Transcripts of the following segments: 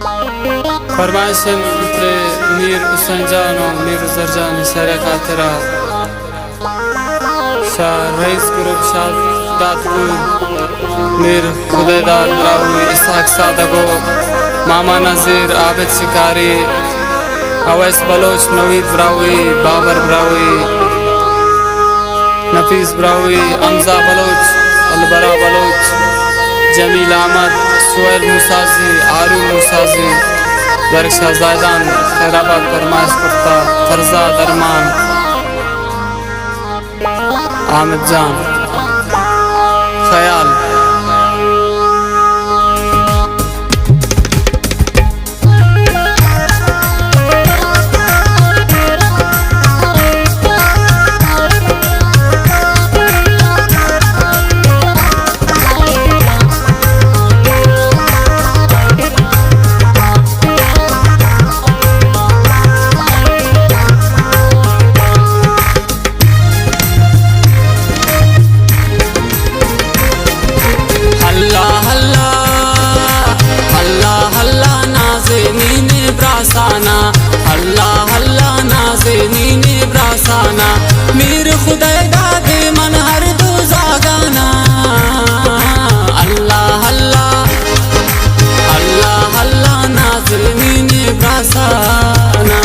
फरमाइशन pre Mir Usanjano Mir Zarjani Sare Khatira Shah Reis Group Shah Datpur Mir Khudaydar Brahui Ishaq Sadago Mama Nazir Abid Shikari Awais Baloch Naveed Brahui Babar Brahui Nafis Brahui Amza Baloch Albara Baloch Jamil Ahmad Suhail Musazi Arun Musazi Darksha Zaidan Khairabad Farmaish Kurta Farza Darman Ahmed Jan Khayal Allah Allah nazenine brasana Mir Khudayda de man har do zagana Allah Allah Allah Allah nazenine brasana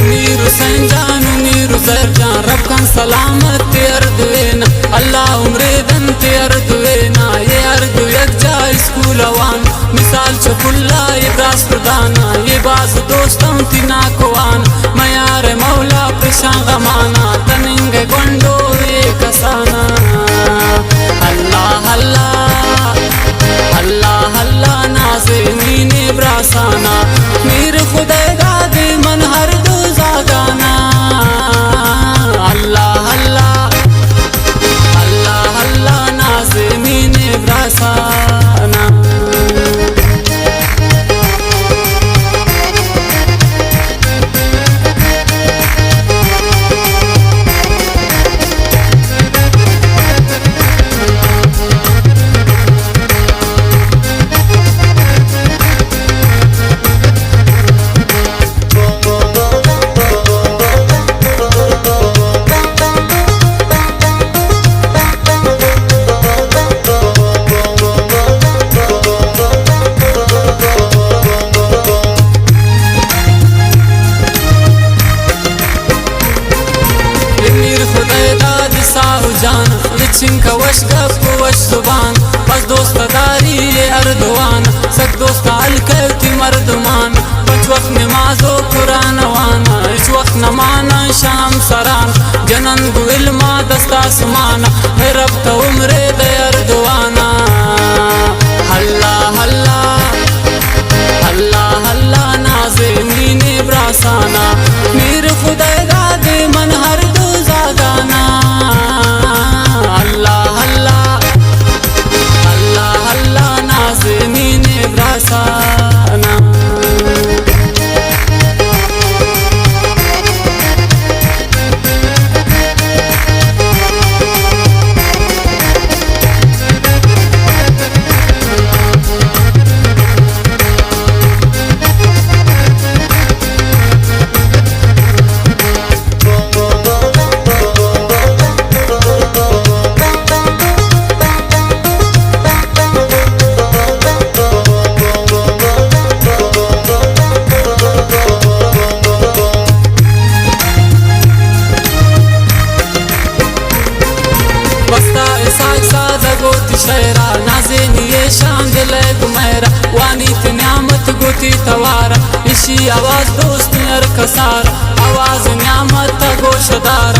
Mir Usanjan Mir Zarjan Rab kan salamat ardwena Allah umre dan ardwena ye ardu yakja iskulawan misal chakulla ibras pradana ye baz dostam tina koan mayar maula prishan gamana taninge gondo ye kasana Allah Allah Allah Allah nazenine brasana Mir Khudayda de man har do zagana Allah Allah Allah Allah nazenine brasana Jana Lichinka wash gap wash zuban Bas dosta dari ye arduan Sak dosta alkati marduman Pach waqt namazo Quran wana Ich waqt namana sham saran Janan gu ilma dasta asmana Hai rab ta umre de arduana Allah Allah Allah Allah nazenine brasana Mir Khudayda de man har do zagana Allah Allah Allah Allah nazenine brasana तवारा इसी आवाज दोस्त नर कसार आवाज न्यामत गोशदार